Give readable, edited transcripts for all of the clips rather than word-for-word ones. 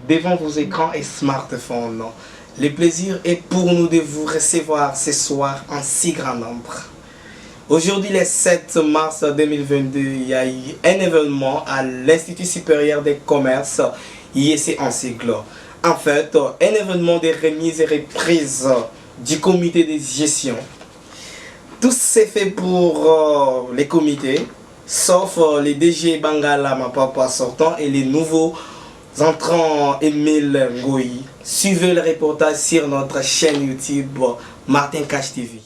devant vos écrans et smartphones. Le plaisir est pour nous de vous recevoir ce soir en si grand nombre. Aujourd'hui, le 7 mars 2022, il y a eu un événement à l'Institut supérieur des commerces, IEC en sigle. En fait, un événement de remise et reprise du comité de gestion. Tout s'est fait pour les comités, sauf les DG Bangala Mapapa sortant et les nouveaux entrants Emile Ngoyi. Suivez le reportage sur notre chaîne YouTube Martin Cash TV.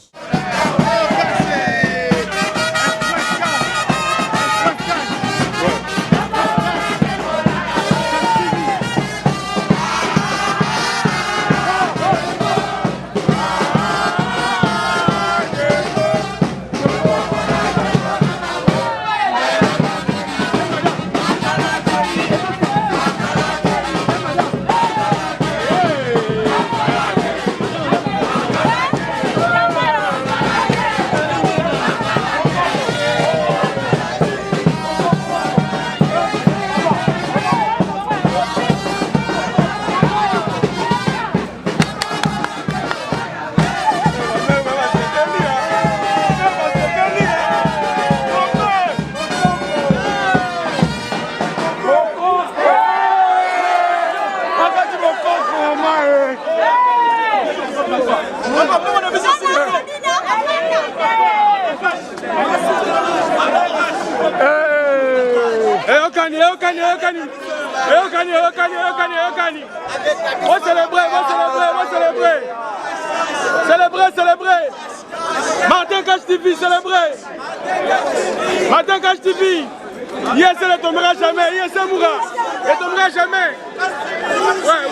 Célébrez. Martin Cash TV, célébrez. Martin Cash TV. Yes, elle ne tombera jamais. Yes, elle mourra. Elle ne tombera jamais. Ouais.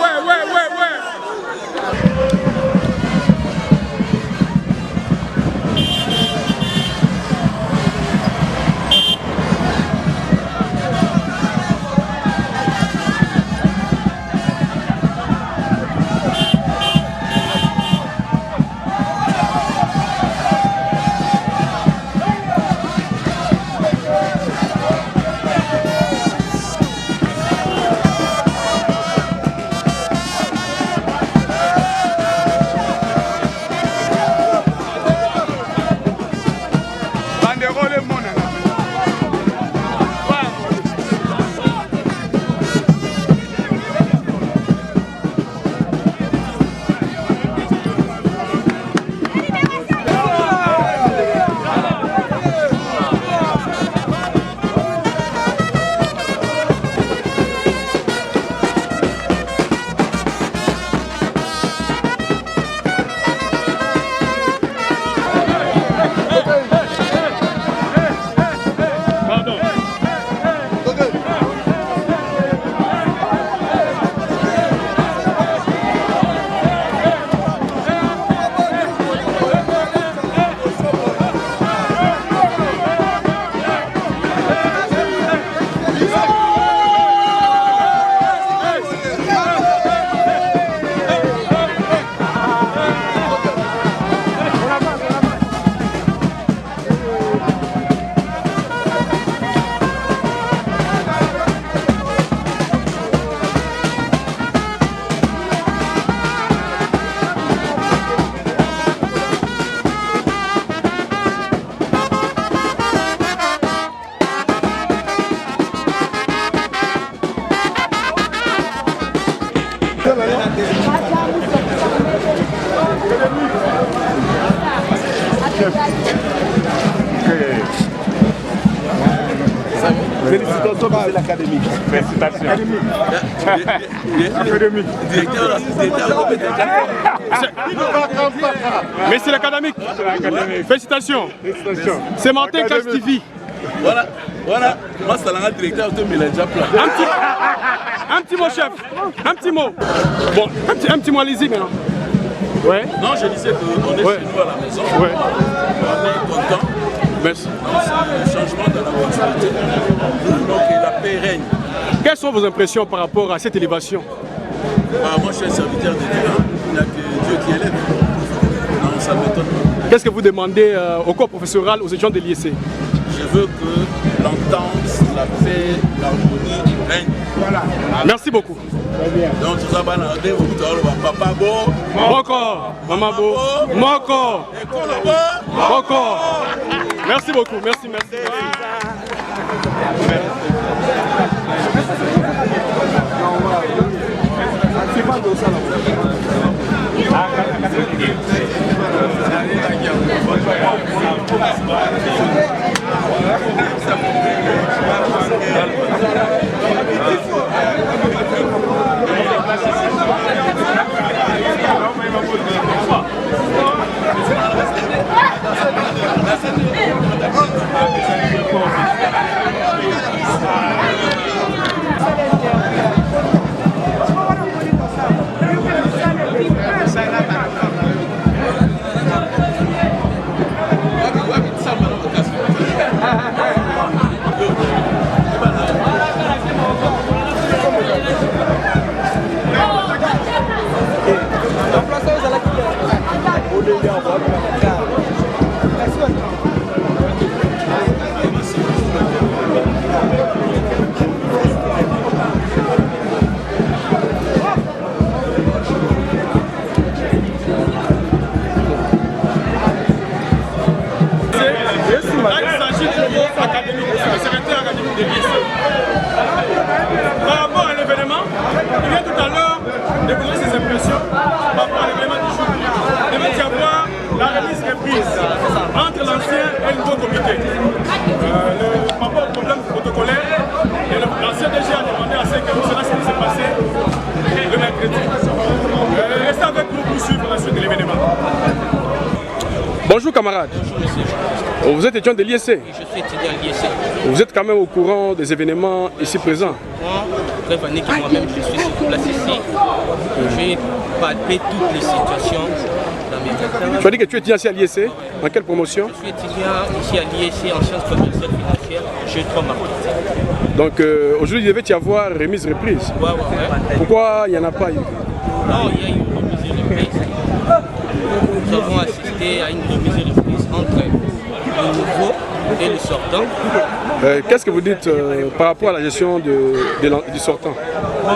Félicitations, monsieur l'académique. Félicitations. Académique. Mais c'est l'académique. Félicitations. C'est Martin Cash TV. Voilà. Moi, c'est le directeur, mais il est déjà plein. Un petit mot, chef. Un petit mot. Bon, un petit mot, allez-y maintenant. Ouais. Non, je disais qu'on est chez nous à la maison. Ouais. On est content. Merci. C'est un changement dans la mentalité. Donc, la paix règne. Quelles sont vos impressions par rapport à cette élévation? Moi, je suis un serviteur de Dieu. Il n'y a que Dieu qui élève. Non, ça m'étonne pas. Qu'est-ce que vous demandez au corps professoral, aux étudiants de l'IEC? Je veux que l'entente, la paix, l'harmonie Merci beaucoup. Donc tout ça va narder papa beau. Moko, maman beau. Moko. Moko. Merci beaucoup. Merci. Par rapport à l'événement, il vient tout à l'heure de donner ses impressions par rapport à l'événement du jour. Il va y avoir la remise reprise entre l'ancien et le nouveau comité. Par rapport au problème protocolaire, l'ancien DG a demandé à ce que cela s'est passé le mercredi. Restez avec nous pour suivre la suite de l'événement. Bonjour camarades. Bonjour monsieur. Vous êtes étudiant de l'IEC? Oui, je suis étudiant à l'IEC. Vous êtes quand même au courant des événements ici présents? Moi, prévenez que moi-même je suis sur place ici. J'ai palpé toutes les situations dans mes vies. Tu as dit que tu es étudiant ici à l'IEC? En quelle promotion? Je suis étudiant ici à l'IEC en sciences commerciales financières en G3 marketing. Donc aujourd'hui il devait y avoir remise-reprise. Ouais. Pourquoi il n'y en a pas eu? Non, il y a eu une remise-reprise. Nous avons assisté à une remise-reprise entre le nouveau et le sortant. Qu'est-ce que vous dites par rapport à la gestion du sortant? Bon,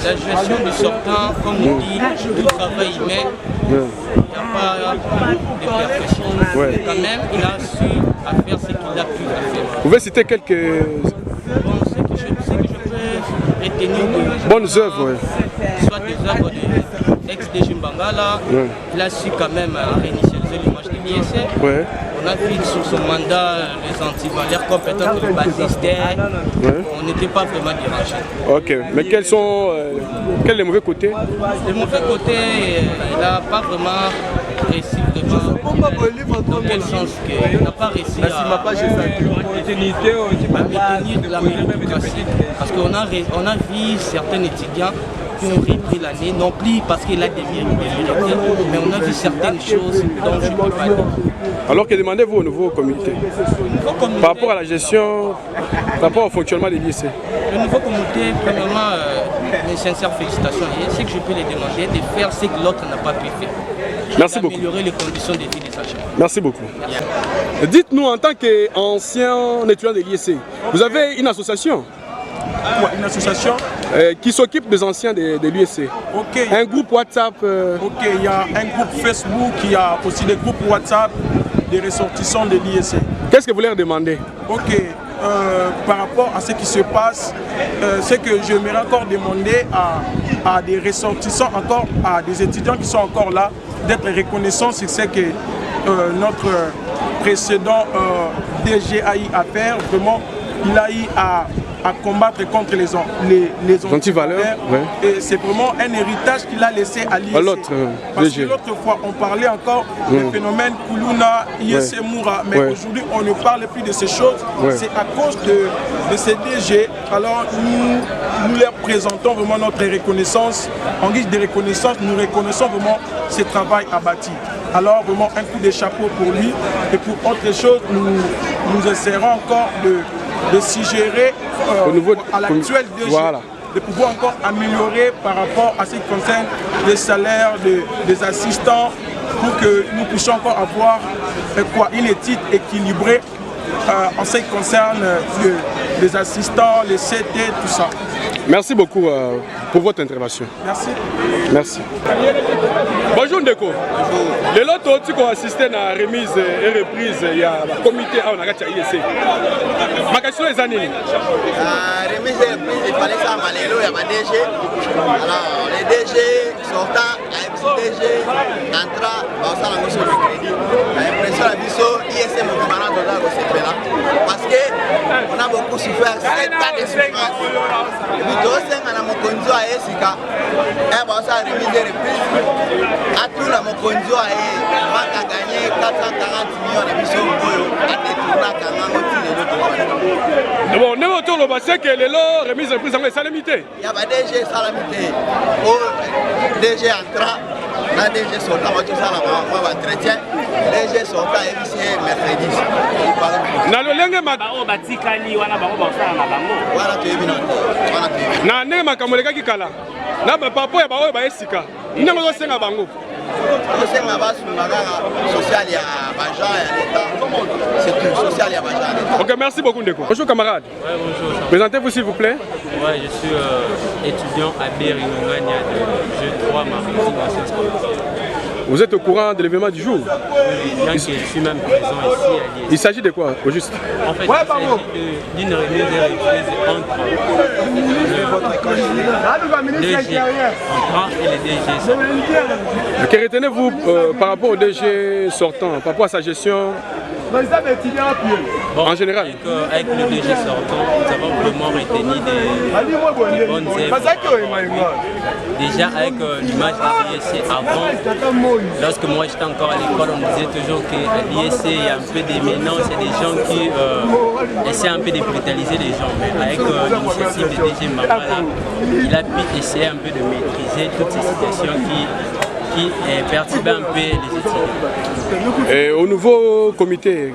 la gestion du sortant, comme on dit, du travail humain, il n'y a pas de perfection. Ouais. Quand même, il a su faire ce qu'il a pu faire. Vous pouvez citer quelques Bon, ce que je peux retenir bonnes œuvres, ouais. soit des œuvres de ex-DG Mbangala, il a su quand même réinitialiser l'image de l'IEC. Ouais. On a vu sur son mandat les antivaleurs compétents que le basistait. On n'était pas vraiment dérangé. Ok, mais quels sont les mauvais côtés? Le mauvais côté, il n'a pas vraiment réussi dans quel sens qu'il n'a pas réussi à maintenir la méritocratie. Parce qu'on a vu certains étudiants qui ont repris l'année, non plus parce qu'il a des mérités, mais on a vu certaines choses dont je ne peux pas dire. Alors que demandez-vous au nouveau comité par rapport à la gestion, par rapport au fonctionnement des lycées? Le nouveau comité, premièrement, mes sincères félicitations. Et ce que je peux les demander, de faire ce que l'autre n'a pas pu faire. Merci beaucoup. Améliorer les conditions de vie des agents. Merci beaucoup. Dites-nous, en tant qu'ancien étudiant de l'IEC, vous avez une association? Ouais, une association qui s'occupe des anciens de l'USC. Ok. Un groupe WhatsApp. Ok, il y a un groupe Facebook, il y a aussi des groupes WhatsApp des ressortissants de l'IEC. Qu'est-ce que vous leur demandez? Ok, par rapport à ce qui se passe, c'est que j'aimerais encore demander à des ressortissants, encore à des étudiants qui sont encore là, d'être reconnaissants sur ce que notre précédent DGAI a fait. Vraiment, il a eu à combattre contre les antivaleurs. Ouais. Et c'est vraiment un héritage qu'il a laissé à l'IEC. Parce que l'autre fois, on parlait encore des phénomènes Koulouna, IEC Moura, mais aujourd'hui, on ne parle plus de ces choses. C'est à cause de ces DG. Alors, nous leur présentons vraiment notre reconnaissance. En guise de reconnaissance, nous reconnaissons vraiment ce travail abattu. Alors, vraiment, un coup de chapeau pour lui. Et pour autre chose, nous essaierons encore de suggérer à l'actuel DG de pouvoir encore améliorer par rapport à ce qui concerne les salaires des assistants pour que nous puissions encore avoir une étude équilibrée en ce qui concerne les assistants, les CT, tout ça. Merci beaucoup pour votre intervention. Merci. Merci. Bonjour Ndeko. Bonjour. Les lots qui ont assisté à la remise et reprise, il y a un comité à IEC. Ma question est année. Remise et reprise, il fallait ça à Malélo, il y a ma DG. Alors, les DG sortant, DG, entra, on s'en a mis sur le crédit. L'impression à Bisso, IEC, mon camarade, on a aussi fait là. Parce qu'on a beaucoup souffert, 7 ans de souffrance. Et puis, tout ça, on a mon conduit à Esika. Et on a remise et reprise. À tout, mon conduit à Esika. On a gagné 440 millions de Bisso, à détourner à Kangango, les autres. Bon, nous autour de c'est que les lots remise et reprise sont salamité. Il y a des DG salamité. DG entra, la DG sortant, on va tout ça là-bas, on va entretien. DG sortant, et ici, mercredi. Na le lenge ma batikali wana bango basala na bango. Wana to yebi na. Na ndenge makambo lekaki kala. Na ba papa ya baoyo ba esika. Ndenge zo senga bango. Senga basu magara social ya baja ya l'État. C'est tout social ya baja. OK, merci beaucoup Ndeko. Bonjour camarade. Ouais, bonjour. Présentez-vous s'il vous plaît. Ouais, je suis étudiant à Bérinongania de G3 Marie. Vous êtes au courant de l'événement du jour? Oui, bien que je suis même présent ici à Liège. Il s'agit de quoi au juste? En fait, il s'agit d'une remise et reprise entre le DG entrant et le DG sortant. Que retenez-vous par rapport au DG sortant, par rapport à sa gestion bon, en général? Avec le DG sortant, nous avons vraiment retenu des bonnes œuvres. Déjà avec l'image de l'IEC avant, lorsque moi j'étais encore à l'école, on disait toujours qu'à l'IEC il y a un peu d'éminence, il y a des gens qui essaient un peu de brutaliser les gens. Mais avec l'initiative de DG Mamala, il a pu essayer un peu de maîtriser toutes ces situations qui perturbaient un peu les étudiants. Et au nouveau comité,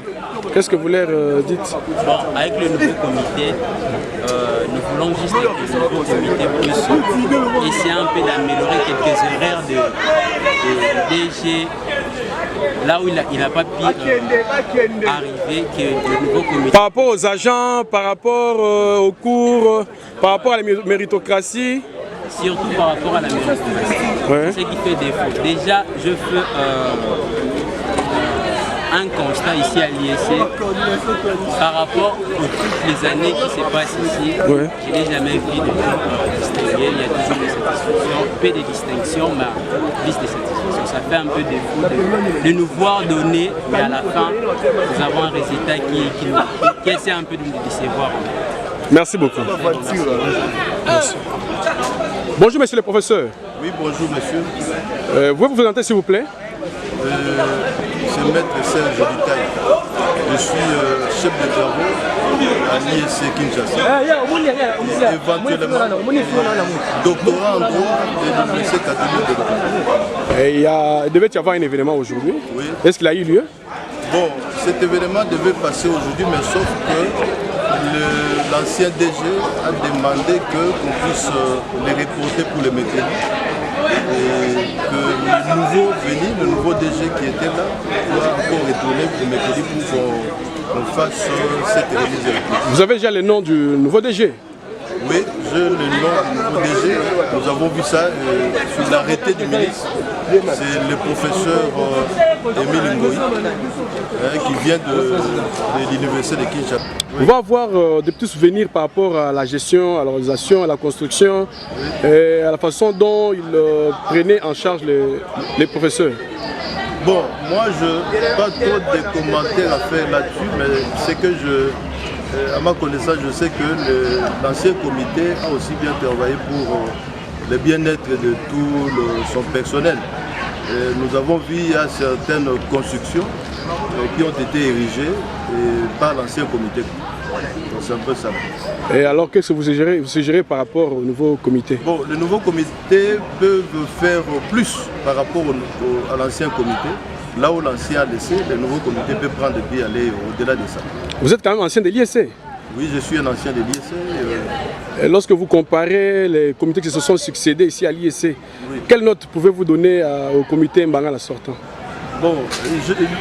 qu'est-ce que vous leur dites? Bon, avec le nouveau comité, nous voulons juste que le nouveau comité puisse essayer un peu d'améliorer quelques erreurs de DG, là où il n'a pas pu arriver, que le nouveau comité... Par rapport aux agents, par rapport aux cours, par rapport à la méritocratie? Surtout par rapport à la méritocratie, ouais. C'est ce qui fait défaut. Déjà, je fais un constat ici à l'IEC par rapport aux toutes les années qui se passent ici. Ouais. Je n'ai jamais vu de distinguer. Il y a toujours des satisfactions, peu de distinctions, mais liste de satisfactions. Ça fait un peu défaut de nous voir donner, mais à la fin, nous avons un résultat qui essaie un peu de nous décevoir. Merci beaucoup. Merci. Bonjour monsieur le professeur. Oui, bonjour monsieur. Vous pouvez vous présenter s'il vous plaît? C'est Maître Serge Vitaille. Je suis chef de travaux à l'IEC Kinshasa. Et éventuellement, doctorat en droit de l'Université catholique de Londres. Il devait y avoir un événement aujourd'hui. Oui. Est-ce qu'il a eu lieu? Bon, cet événement devait passer aujourd'hui, mais sauf que l'ancien DG a demandé qu'on puisse les reporter pour les mercredis. Et que le nouveau venu, le nouveau DG qui était là, doit encore retourner pour mercredi pour qu'on fasse cette remise. Vous avez déjà le nom du nouveau DG? Oui, j'ai le nom du nouveau DG. Nous avons vu ça sur l'arrêté du ministre. C'est le professeur Émile Ngoï qui vient de l'université de Kinshasa. On va avoir des petits souvenirs par rapport à la gestion, à l'organisation, à la construction, et à la façon dont ils prenaient en charge les professeurs. Bon, moi je n'ai pas trop de commentaires à faire là-dessus, mais c'est que à ma connaissance, je sais que l'ancien comité a aussi bien travaillé pour le bien-être de tout son personnel. Et nous avons vu il y a certaines constructions qui ont été érigées par l'ancien comité. Donc c'est un peu ça. Et alors qu'est-ce que vous suggérez par rapport au nouveau comité? Bon, le nouveau comité peut faire plus par rapport à l'ancien comité. Là où l'ancien a laissé, le nouveau comité peut prendre et puis aller au-delà de ça. Vous êtes quand même ancien de l'IEC? Oui, je suis un ancien de l'IEC. Et lorsque vous comparez les comités qui se sont succédés ici à l'IEC, oui, quelle note pouvez-vous donner au comité Mbangala sortant? Bon,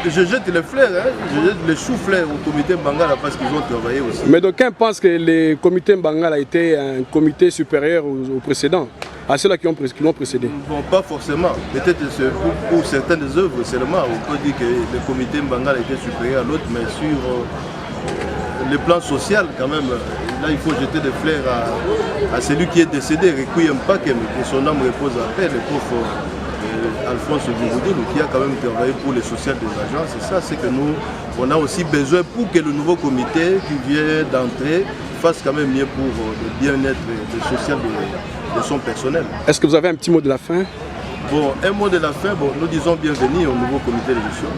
je jette les fleurs, hein. Je jette les choux-fleurs au comité Mbangala parce qu'ils ont travaillé aussi. Mais d'aucuns pensent que le comité Mbangala a été un comité supérieur au précédent, à ceux-là qui l'ont précédé. Bon, pas forcément. Peut-être pour certaines œuvres seulement, on peut dire que le comité Mbangala était supérieur à l'autre, mais sur le plan social quand même, là il faut jeter des fleurs à celui qui est décédé, Requiem Pakem, que son âme repose en paix, le pauvre Alphonse Djiboudou, qui a quand même travaillé pour les social des agences. Et ça, c'est que nous, on a aussi besoin pour que le nouveau comité qui vient d'entrer fasse quand même mieux pour le bien-être social de son personnel. Est-ce que vous avez un petit mot de la fin? Bon, un mot de la fin, bon, nous disons bienvenue au nouveau comité de gestion.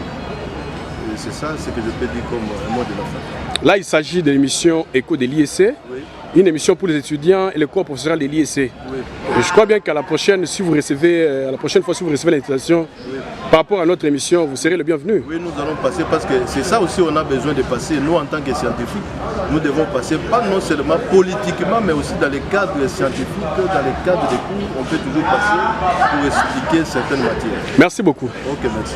C'est ça, ce que je peux dire comme un mot de la fin. Là, il s'agit de l'émission Écho de l'IEC. Oui. Une émission pour les étudiants et les cours professionnels de l'IEC. Oui. Je crois bien qu'à la prochaine, si vous recevez, si vous recevez l'invitation, oui, par rapport à notre émission, vous serez le bienvenu. Oui, nous allons passer parce que c'est ça aussi on a besoin de passer. Nous, en tant que scientifiques, nous devons passer pas non seulement politiquement, mais aussi dans les cadres scientifiques, dans les cadres des cours, on peut toujours passer pour expliquer certaines matières. Merci beaucoup. Ok, merci.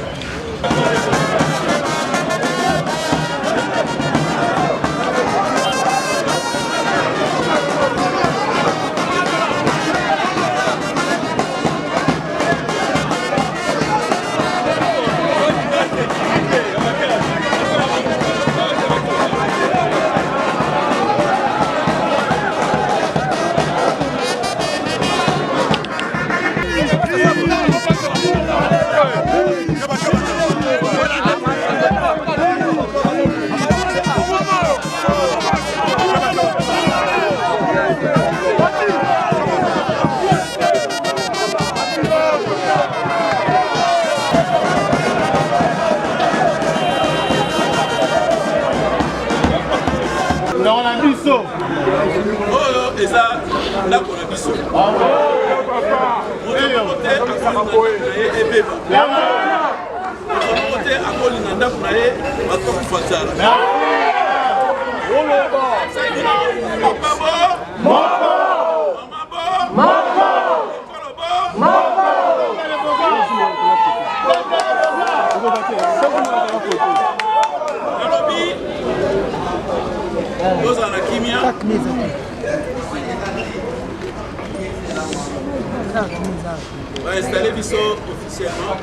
va installer biso officiellement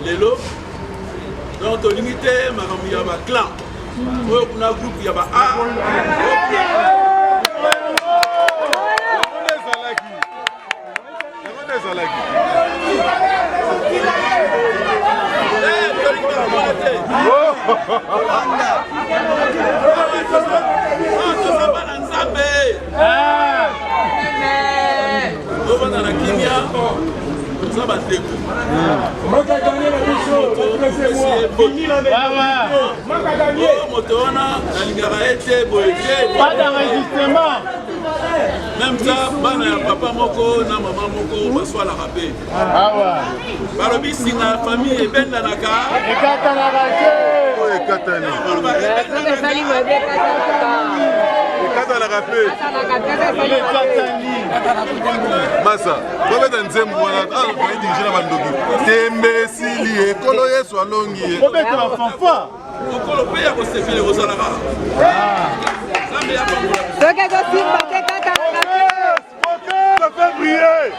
lelo donc to limité makambo ya ba clan oyo kuna groupe ya ba A même ça, papa moko na maman moko baswa la rapé. Balobi singa famille et ben danaka. Massa, vous êtes un zembo, vous êtes dirigé la bandogi. Tembesili, ekolo yesu alongi. Vous êtes un fanfa. Vous colopez à vos séfilés aux alara. Ça fait briller.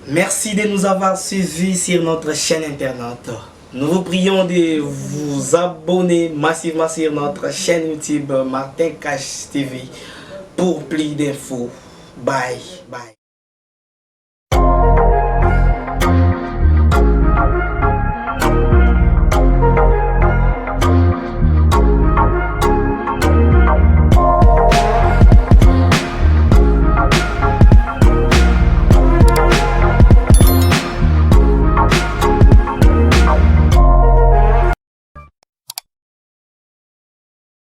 Merci de nous avoir suivis sur notre chaîne internet. Nous vous prions de vous abonner massivement sur notre chaîne YouTube Martin Cash TV pour plus d'infos. Bye. Bye.